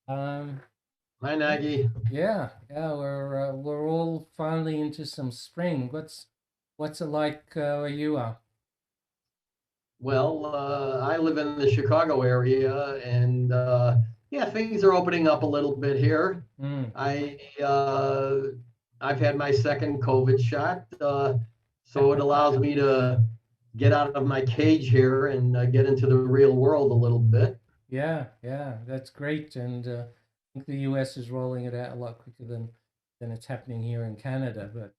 Um, Hi, Nagy. yeah, we're all finally into some spring. What's it like where you are? Well, I live in the Chicago area, and yeah, things are opening up a little bit here. Mm, I I've had my second COVID shot, so it allows me to get out of my cage here and get into the real world a little bit. yeah, that's great. And I think the US is rolling it out a lot quicker than it's happening here in Canada. But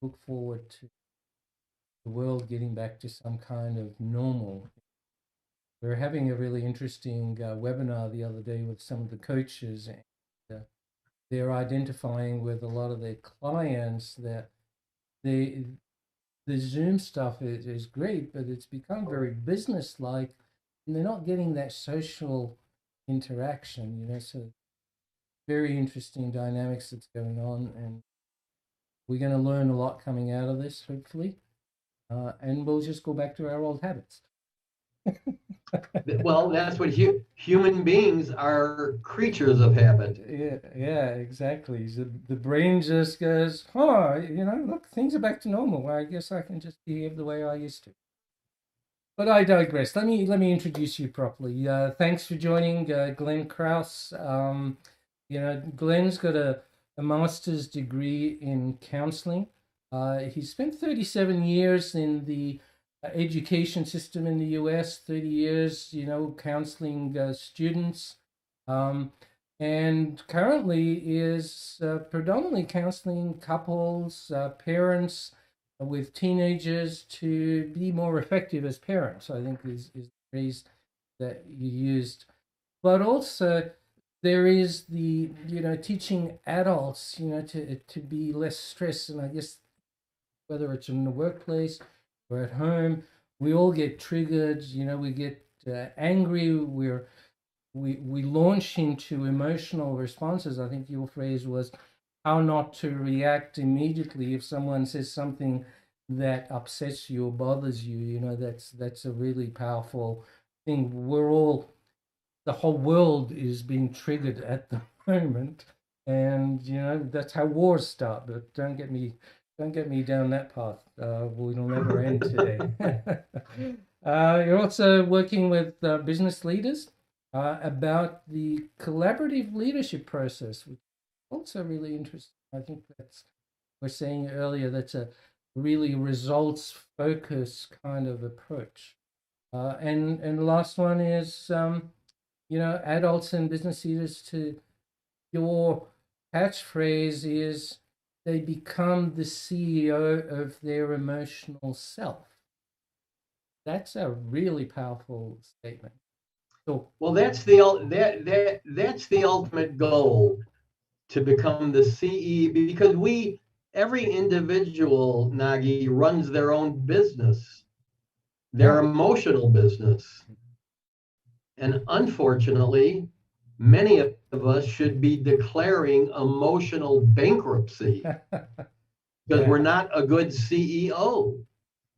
look forward to the world getting back to some kind of normal. We are having a really interesting webinar the other day with some of the coaches, and they're identifying with a lot of their clients that they the Zoom stuff is great, but it's become very business-like, and they're not getting that social interaction. So very interesting dynamics that's going on, and we're going to learn a lot coming out of this, hopefully, and we'll just go back to our old habits. Well, that's what human beings are, creatures of habit. Yeah, exactly. The brain just goes, oh, look, things are back to normal. Well, I guess I can just behave the way I used to. But I digress. Let me introduce you properly. Thanks for joining, Glenn Krause. Glenn's got a master's degree in counseling. He spent 37 years in the education system in the US, 30 years, counseling students, um, and currently is predominantly counseling couples, parents with teenagers to be more effective as parents, I think is the phrase that you used. But also there is the, teaching adults, to be less stressed. And I guess whether it's in the workplace or at home, we all get triggered, we get angry, we launch into emotional responses. I think your phrase was how not to react immediately if someone says something that upsets you or bothers you. That's a really powerful thing. The whole world is being triggered at the moment, and that's how wars start. But don't get me down that path. It'll never end today. You're also working with business leaders about the collaborative leadership process, which is also really interesting. I think that's we're saying earlier that's a really results focused kind of approach. And the last one is adults and business leaders to your catchphrase is they become the CEO of their emotional self. That's a really powerful statement. So, Well, that's the ultimate goal, to become the CE, because every individual, Nagi, runs their own business, their yeah. emotional business. And unfortunately, many of us should be declaring emotional bankruptcy because we're Yeah. not a good CEO.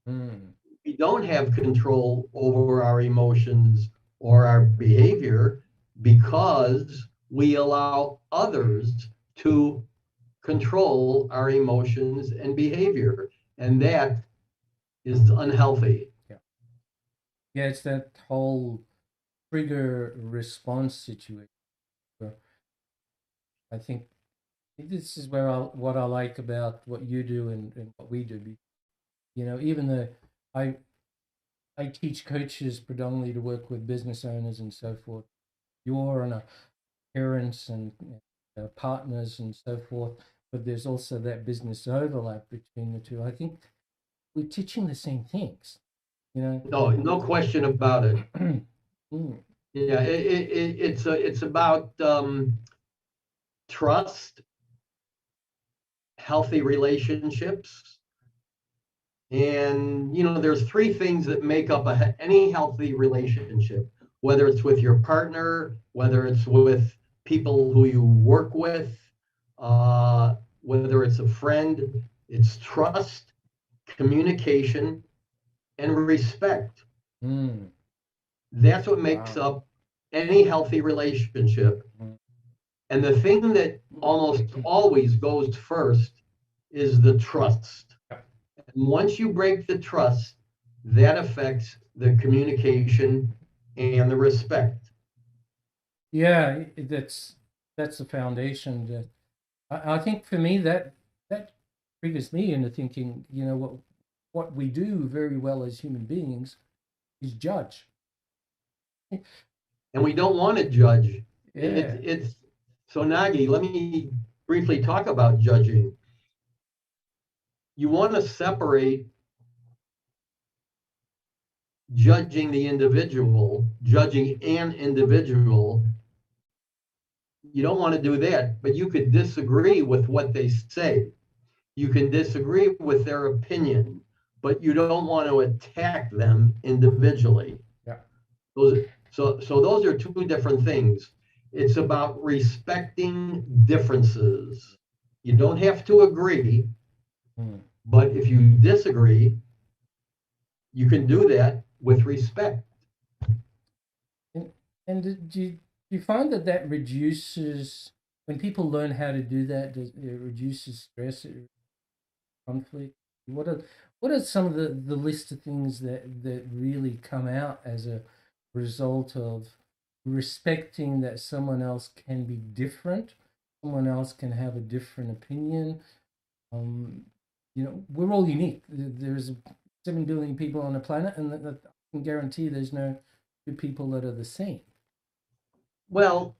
Mm. We don't have control over our emotions or our behavior because we allow others to control our emotions and behavior. And that is unhealthy. Yeah. Yeah, it's that whole trigger response situation. Where I think this is what I like about what you do and what we do. Even though I I teach coaches predominantly to work with business owners and so forth. You're on a parents and partners and so forth, but there's also that business overlap between the two. I think we're teaching the same things, you know. No, no question about it. Mm, Yeah, it's about trust, healthy relationships, and there's three things that make up any healthy relationship. Whether it's with your partner, whether it's with people who you work with, whether it's a friend, it's trust, communication, and respect. mm, That's what makes wow. up any healthy relationship. And the thing that almost always goes first is the trust. And once you break the trust, that affects the communication and the respect. Yeah, that's the foundation. That I think for me that triggers me into thinking, what we do very well as human beings is judge. And we don't want to judge. Yeah. It's so Nagi, let me briefly talk about judging. You want to separate judging an individual. You don't want to do that, but you could disagree with what they say. You can disagree with their opinion, but you don't want to attack them individually. Yeah. So those are two different things. It's about respecting differences. You don't have to agree, but if you disagree, you can do that with respect. And do you find that reduces when people learn how to do that? It reduces stress, conflict. What are some of the list of things that really come out as a result of respecting that someone else can be different, someone else can have a different opinion. Um, we're all unique. There's 7 billion people on the planet, and I can guarantee there's no two people that are the same. Well,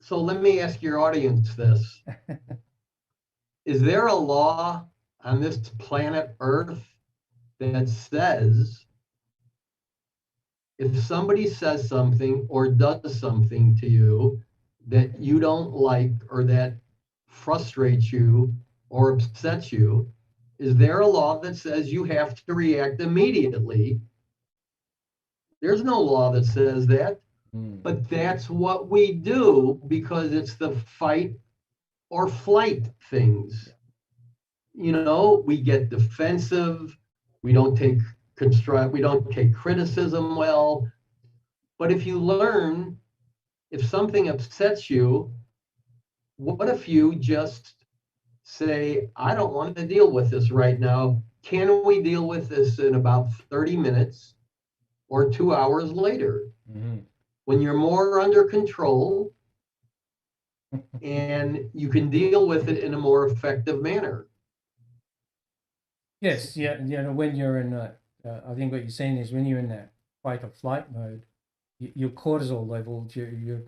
so let me ask your audience this. Is there a law on this planet Earth that says if somebody says something or does something to you that you don't like or that frustrates you or upsets you, is there a law that says you have to react immediately? There's no law that says that, but that's what we do because it's the fight or flight things. We get defensive, we don't take criticism well. But if you learn, if something upsets you, what if you just say, I don't want to deal with this right now. Can we deal with this in about 30 minutes or 2 hours later? Mm-hmm. When you're more under control and you can deal with it in a more effective manner. Yes, yeah, when you're in I think what you're saying is when you're in that fight or flight mode, your cortisol levels, your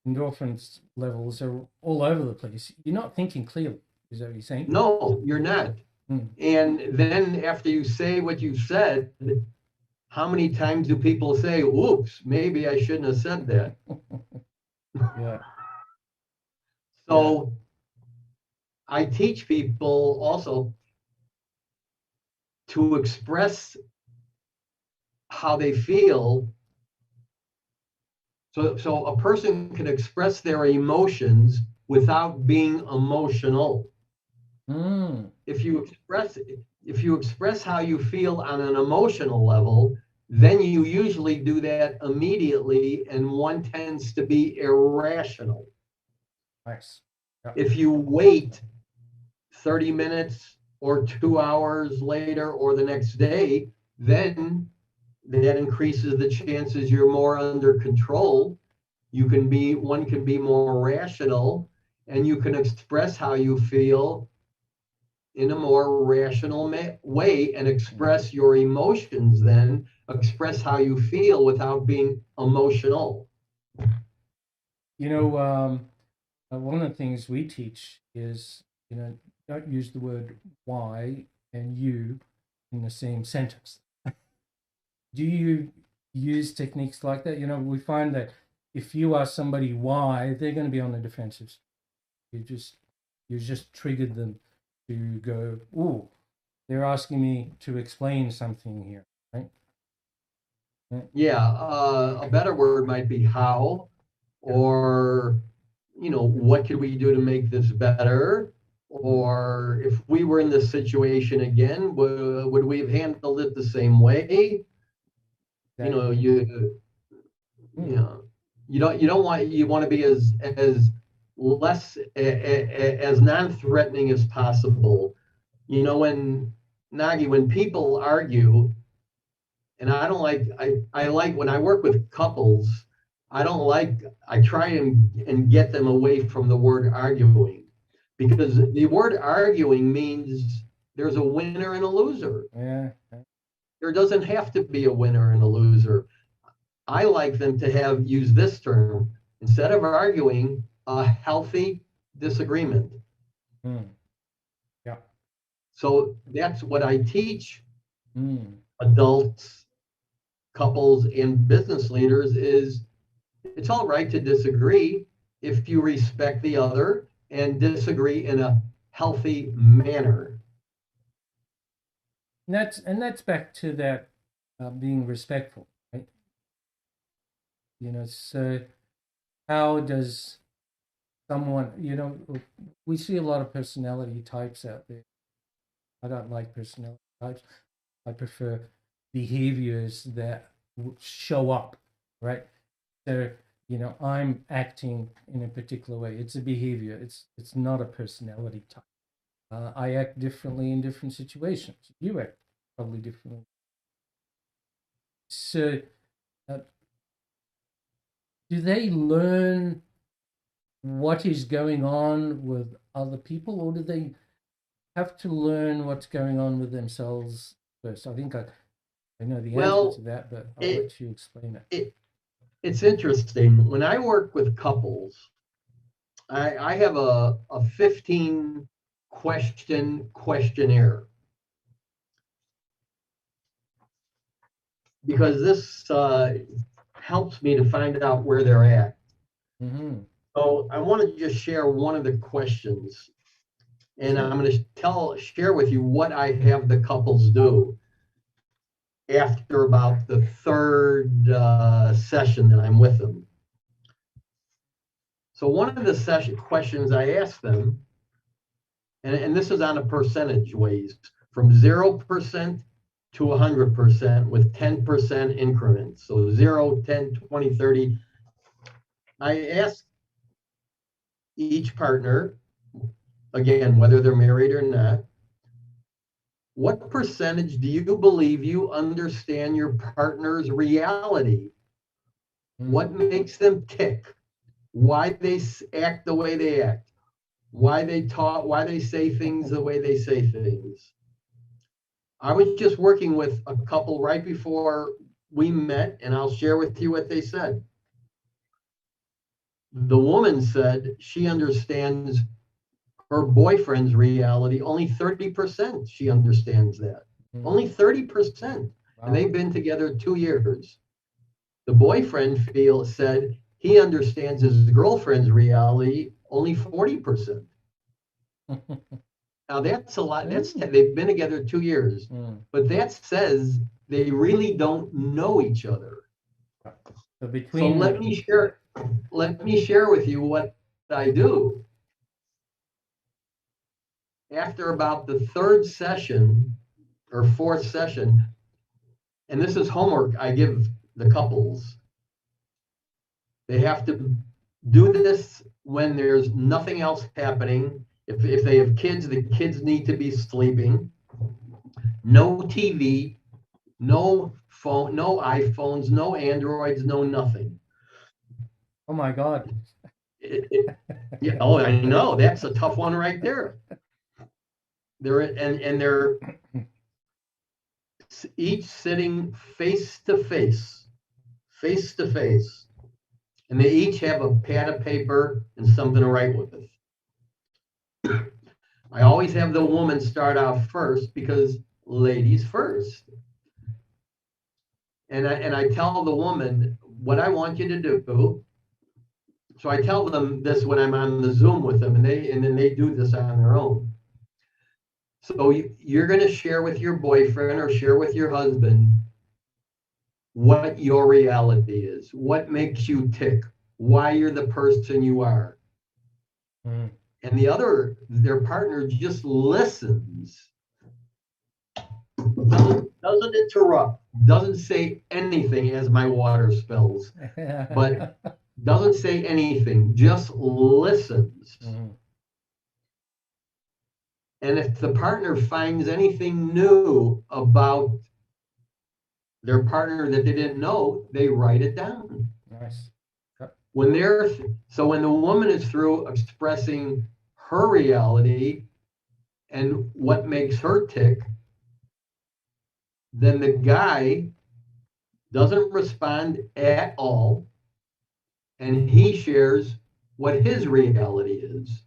endorphins levels are all over the place. You're not thinking clearly. Is that what you're saying? No, you're not. And then after you say what you've said, how many times do people say, oops, maybe I shouldn't have said that? Yeah. So I teach people also to express how they feel. So a person can express their emotions without being emotional. If you express how you feel on an emotional level, then you usually do that immediately, and one tends to be irrational. Nice. Yeah. If you wait 30 minutes or 2 hours later or the next day, then that increases the chances you're more under control. One can be more rational, and you can express how you feel in a more rational way and express your emotions, then express how you feel without being emotional. One of the things we teach is, don't use the word why and you in the same sentence. Do you use techniques like that? We find that if you ask somebody why, they're going to be on the defensive. You just triggered them to go, oh, they're asking me to explain something here, right? Yeah, a better word might be how, or what could we do to make this better? Or if we were in this situation again, would we have handled it the same way? Exactly. Yeah. you want to be as less as non-threatening as possible. When Nagi, when people argue, and I don't like, I like when I work with couples, I don't like, I try and get them away from the word arguing, because the word arguing means there's a winner and a loser. Yeah. There doesn't have to be a winner and a loser. I like them to use this term instead of arguing, a healthy disagreement. Mm. Yeah. So that's what I teach Mm. adults, couples, and business leaders is it's all right to disagree if you respect the other and disagree in a healthy manner. And that's back to that being respectful, right? So how does someone, we see a lot of personality types out there. I don't like personality types. I prefer behaviors that show up, right? So, I'm acting in a particular way. It's a behavior. It's not a personality type. I act differently in different situations. You act probably differently. So, uh, do they learn what is going on with other people, or do they have to learn what's going on with themselves first? I think I know the answer to Well, that, but I'll it, let you explain it. it it's interesting. When I work with couples, I have a 15 question questionnaire, because this helps me to find out where they're at. Mm-hmm. So I want to just share one of the questions, and Sure. I'm going to share with you what I have the couples do after about the third session that I'm with them. So one of the session questions I ask them, and this is on a percentage ways, from 0% to 100% with 10% increments. So 0, 10, 20, 30. I ask each partner, again, whether they're married or not, what percentage do you believe you understand your partner's reality? Mm. What makes them tick? Why they act the way they act? Why they talk? Why they say things the way they say things? I was just working with a couple right before we met, and I'll share with you what they said. The woman said she understands her boyfriend's reality, only 30%. She understands that. Mm. Only 30%. And Wow. they've been together 2 years. The boyfriend said he understands his girlfriend's reality, only 40%. Now that's a lot. Mm. They've been together 2 years, Mm. but that says they really don't know each other. So So between the let me share with you what I do. After about the third session or fourth session, and this is homework I give the couples, they have to do this when there's nothing else happening. If they have kids, the kids need to be sleeping. No TV, no phone, no iPhones, no Androids, no nothing. oh my God. Yeah, oh, I know. That's a tough one right there. They're each sitting face to face, and they each have a pad of paper and something to write with. I always have the woman start out first because ladies first. And I tell the woman what I want you to do. So I tell them this when I'm on the Zoom with them, and then they do this on their own. So you're going to share with your boyfriend or share with your husband what your reality is, what makes you tick, why you're the person you are. Mm. And their partner just listens, doesn't interrupt, doesn't say anything as my water spills. But doesn't say anything, just listens. Mm-hmm. And if the partner finds anything new about their partner that they didn't know, they write it down. Nice. Yep. When they're so when the woman is through expressing her reality and what makes her tick, then the guy doesn't respond at all, and he shares what his reality is.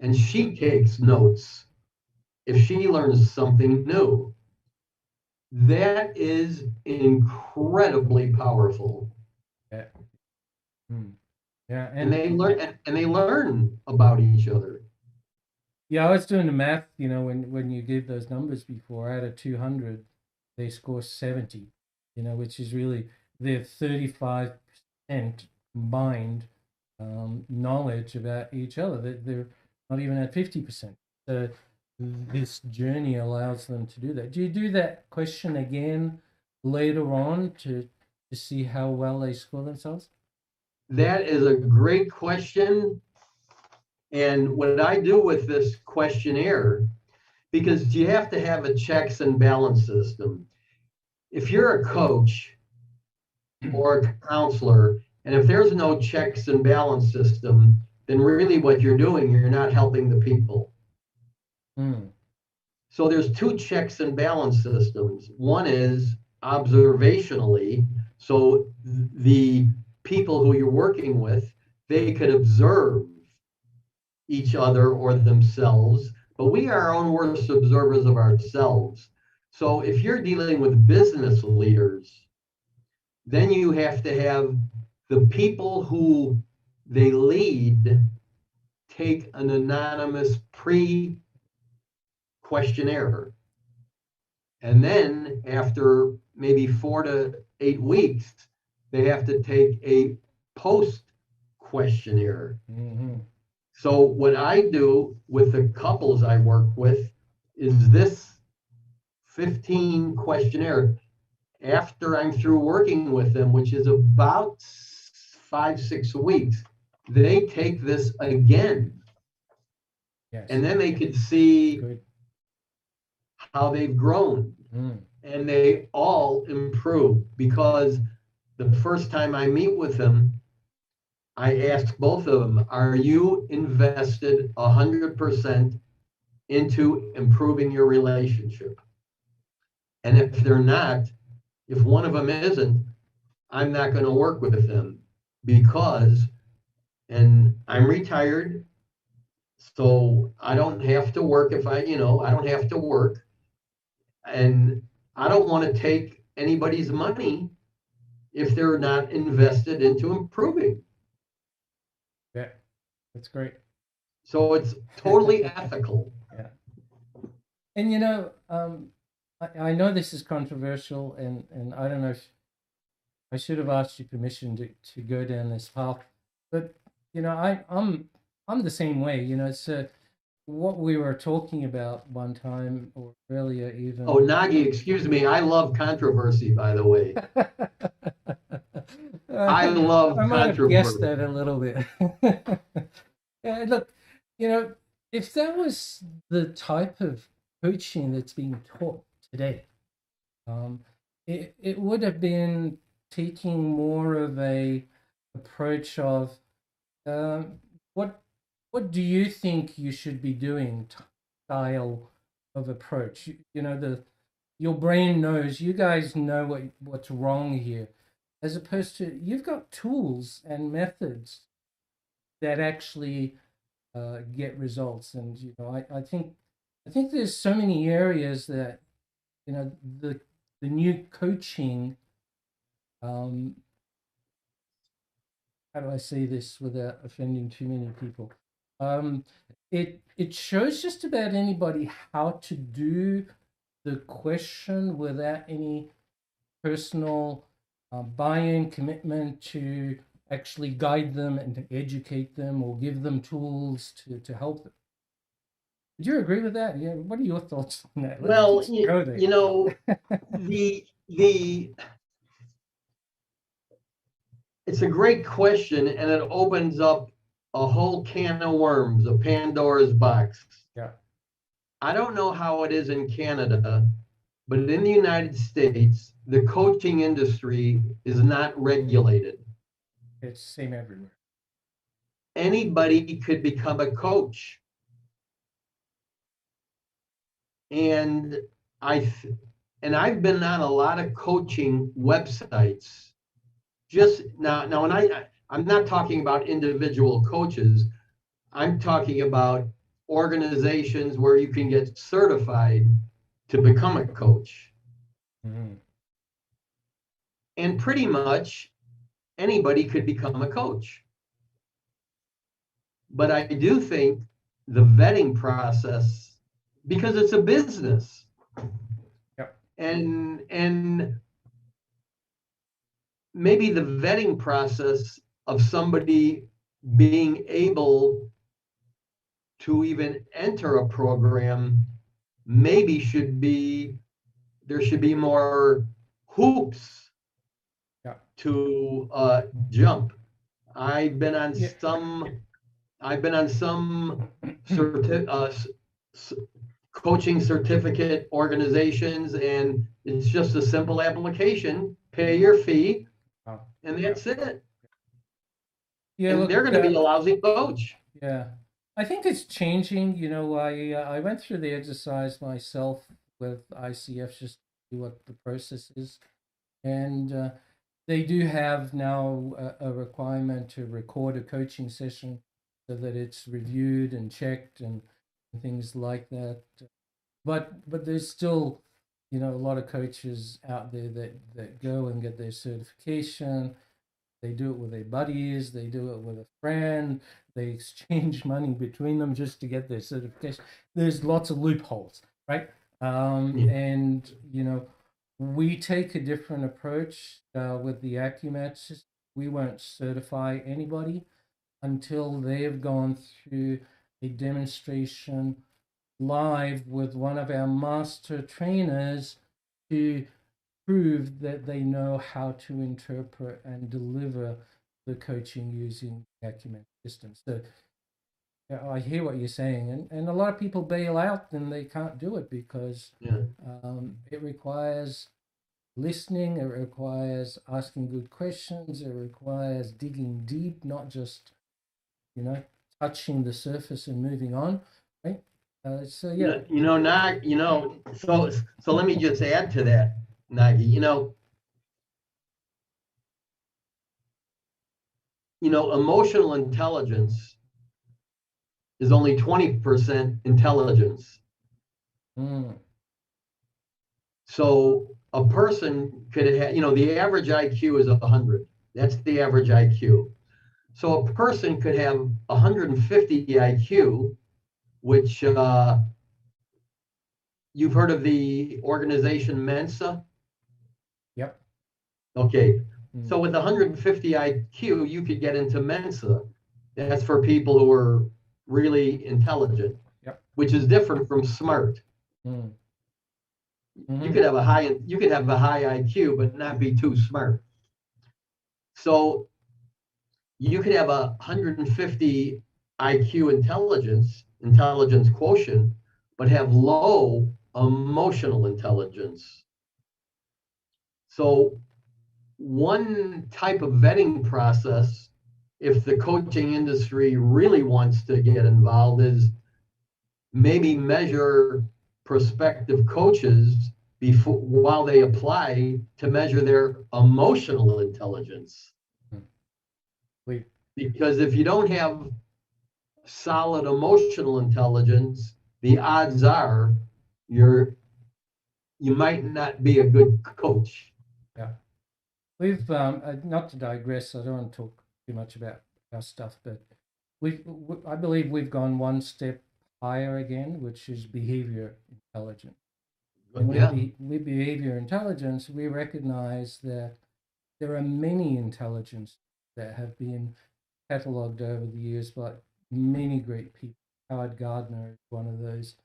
And she takes notes if she learns something new. That is incredibly powerful. Yeah. Mm. Yeah. And they learn about each other. Yeah, I was doing the math, when you gave those numbers before, out of 200, they score 70, which is really their 35% combined knowledge about each other. They're not even at 50%. So this journey allows them to do that. Do you do that question again later on to see how well they score themselves? That is a great question. And what I do with this questionnaire, because you have to have a checks and balance system. If you're a coach or a counselor, and if there's no checks and balance system, then really what you're doing, you're not helping the people. Mm. So there's two checks and balance systems. One is observationally, so the people who you're working with, they could observe each other or themselves, but we are our own worst observers of ourselves. So if you're dealing with business leaders, then you have to have the people who they lead take an anonymous pre questionnaire. And then after maybe 4 to 8 weeks, they have to take a post questionnaire. Mm-hmm. So what I do with the couples I work with is this 15 questionnaire. After I'm through working with them, which is about 5, 6 weeks, they take this again. Yes. And then they can see Good. how they've grown. Mm. And they all improve because the first time I meet with them, I ask both of them, are you invested 100% into improving your relationship? And if they're not, if one of them isn't, I'm not going to work with them because, and I'm retired, so I don't have to work if I don't have to work. And I don't want to take anybody's money if they're not invested into improving. Yeah, that's great. So it's totally ethical. Yeah. And I know this is controversial, and I don't know if I should have asked you permission to go down this path, but I'm the same way. It's what we were talking about one time or earlier Oh, even. Nagi, excuse me. I love controversy, by the way. I love I might have guessed controversy. that a little bit. Yeah, look, if that was the type of coaching that's being taught today, um, it would have been taking more of a approach of um, what what do you think you should be doing style of approach. The your brain knows, you guys know what's wrong here, as opposed to you've got tools and methods that actually get results. And I think there's so many areas that the new coaching, um, how do I say this without offending too many people? Um, it shows just about anybody how to do the question without any personal buy-in commitment to actually guide them and educate them or give them tools to help them. Do you agree with that? Yeah. What are your thoughts on that? Let's Well, just go there. the It's a great question, and it opens up a whole can of worms, a Pandora's box. Yeah, I don't know how it is in Canada, but in the United States, the coaching industry is not regulated. it's same everywhere. Anybody could become a coach. And I and I've been on a lot of coaching websites. Just now, when I'm not talking about individual coaches. I'm talking about organizations where you can get certified to become a coach. Mhm. And pretty much anybody could become a coach. But I do think the vetting process, because it's a business, Yep. and maybe the vetting process of somebody being able to even enter a program maybe should be there should be more hoops Yeah. to jump. I've been on Yeah. some I've been on some certi- uh, s- coaching certificate organizations, and it's just a simple application. Pay your fee, Wow. and Yeah. that's it. Yeah. And they're Look. going to be a lousy coach. Yeah. I think it's changing. I went through the exercise myself with ICF just to see what the process is, and they do have now a requirement to record a coaching session so that it's reviewed and checked and things like that. But there's still, a lot of coaches out there that go and get their certification. They do it with their buddies, they do it with a friend, they exchange money between them just to get their certification. There's lots of loopholes, right? Yeah. And we take a different approach with the Acumat system. We won't certify anybody until they have gone through a demonstration live with one of our master trainers to prove that they know how to interpret and deliver the coaching using the Acumen system. So yeah, I hear what you're saying, and a lot of people bail out and they can't do it because Yeah. it requires listening, it requires asking good questions, it requires digging deep, not just you know touching the surface and moving on, right? So yeah. So let me just add to that, Nagi. Emotional intelligence is only 20% intelligence. Mm, So a person could have, the average IQ is 100. That's the average IQ. So a person could have 150 IQ, which you've heard of the organization Mensa. yep. Okay. Mm, So with 150 IQ, you could get into Mensa. That's for people who are really intelligent, yep. which is different from smart. Mm, You mm-hmm. could have a high IQ, but not be too smart. So you could have 150 IQ intelligence quotient, but have low emotional intelligence. So one type of vetting process, if the coaching industry really wants to get involved, is maybe measure prospective coaches before while they apply to measure their emotional intelligence. Mm. We Because if you don't have solid emotional intelligence, the odds are you're you might not be a good coach. Yeah. We've not to digress. I don't want to talk too much about our stuff, but I believe we've gone one step higher again, which is behavior intelligence. And Yeah. with behavior intelligence, we recognize that there are many intelligences that have been cataloged over the years by many great people. Howard Gardner is one of those.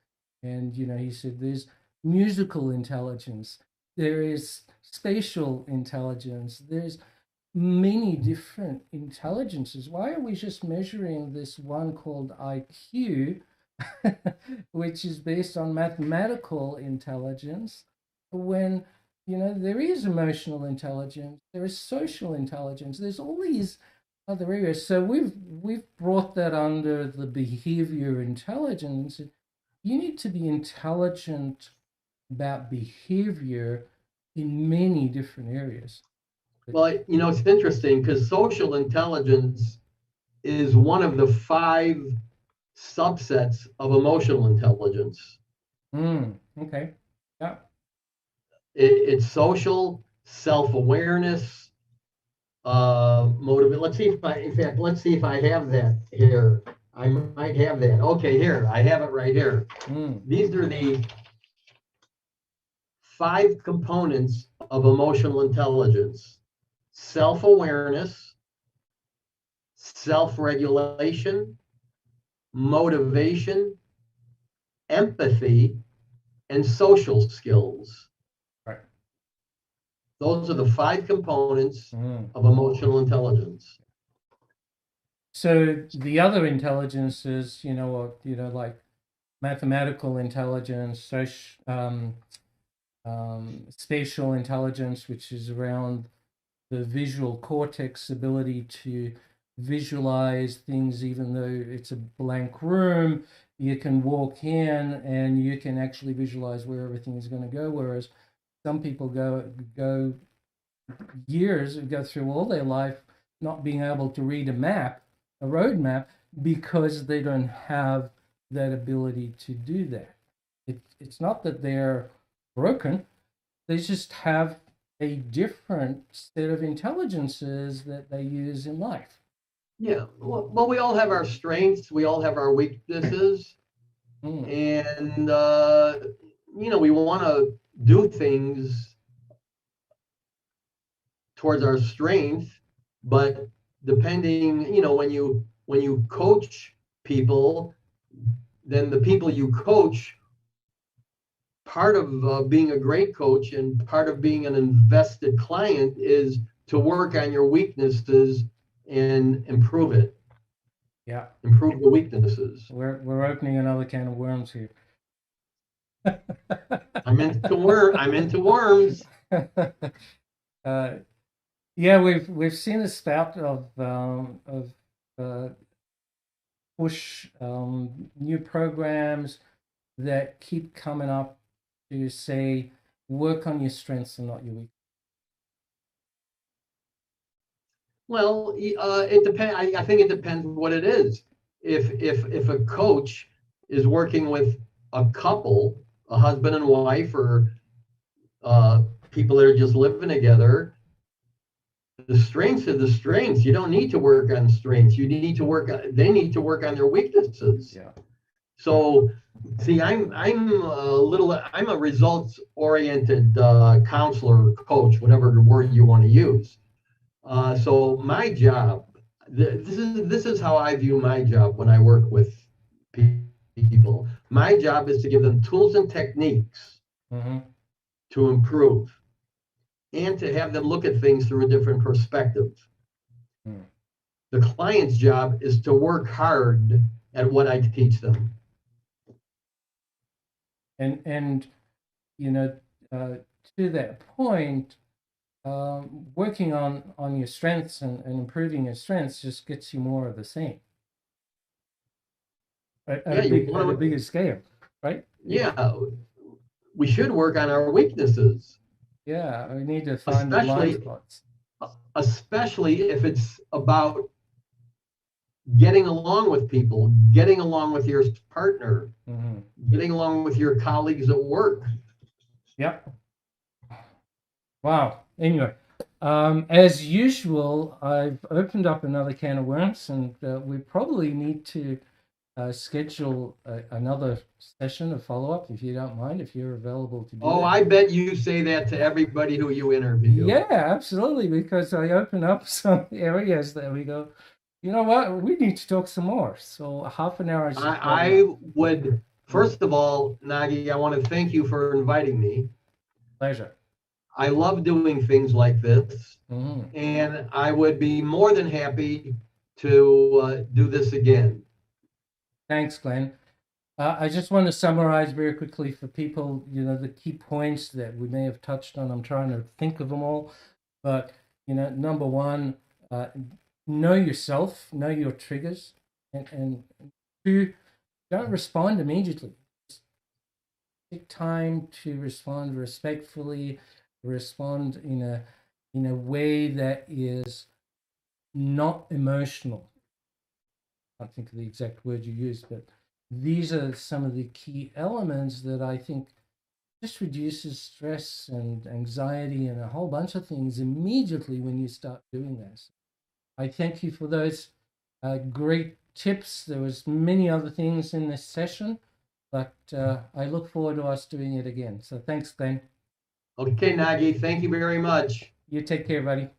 And, he said there's musical intelligence, there is spatial intelligence, there's many different intelligences. Why are we just measuring this one called IQ, which is based on mathematical intelligence, when there is emotional intelligence, there is social intelligence, there's all these other areas. So we've brought that under the behavior intelligence. You need to be intelligent about behavior in many different areas. Well, it's interesting because social intelligence is one of the five subsets of emotional intelligence. Okay. Yeah. It's social, self-awareness, motive. Let's see if in fact, let's see if I have that here. I might have that. Okay, here, I have it right here. These are the five components of emotional intelligence: self-awareness, self-regulation, motivation, empathy, and social skills. Right. Those are the five components of emotional intelligence. So the other intelligences, like mathematical intelligence, spatial intelligence, which is around the visual cortex ability to visualize things, even though it's a blank room, you can walk in and you can actually visualize where everything is going to go. Whereas some people go years and go through all their life not being able to read a road map, because they don't have that ability to do that. It's not that they're broken, they just have a different set of intelligences that they use in life. Yeah, well, we all have our strengths, we all have our weaknesses, and we want to do things towards our strength, but depending, when you coach people, then the people you coach, part of being a great coach and part of being an invested client is to work on your weaknesses and improve it. Yeah, Improve the weaknesses. we're opening another can of worms here. I'm into worms. Yeah, we've seen a spout of push new programs that keep coming up to say work on your strengths and not your weaknesses. Well, it depends. I think it depends what it is. If a coach is working with a couple, a husband and wife, or people that are just living together, the strengths are the strengths. You don't need to work on strengths. You need to work. They need to work on their weaknesses. Yeah. So, see, I'm a results oriented counselor, coach, whatever the word you want to use. So my job, this is how I view my job when I work with people. My job is to give them tools and techniques to improve, and to have them look at things through a different perspective. The client's job is to work hard at what I teach them. And to that point, working on your strengths and improving your strengths just gets you more of the same at Yeah, a bigger scale, right? Yeah, we should work on our weaknesses. Yeah, we need to find the blind spots. Especially if it's about getting along with people, getting along with your partner, getting along with your colleagues at work. Yep. Wow. Anyway, as usual, I've opened up another can of worms, and we probably need to schedule another session of follow-up, if you don't mind, if you're available to do that. I bet you say that to everybody who you interview. Yeah, absolutely, because I open up some areas that we go, you know what, we need to talk some more. So half an hour is just I would, first of all, Nagi, I want to thank you for inviting me. Pleasure. I love doing things like this, Mm. and I would be more than happy to do this again. Thanks, Glenn. I just want to summarize very quickly for people, the key points that we may have touched on. I'm trying to think of them all, but number one, uh, know yourself, know your triggers, and two, don't respond immediately. Take time to respond respectfully, respond in a way that is not emotional. I can't think of the exact word you used, but these are some of the key elements that I think just reduces stress and anxiety and a whole bunch of things immediately when you start doing this. I thank you for those great tips. There was many other things in this session, but I look forward to us doing it again. So thanks, Glenn. Okay, Nagi, thank you very much. You take care, buddy.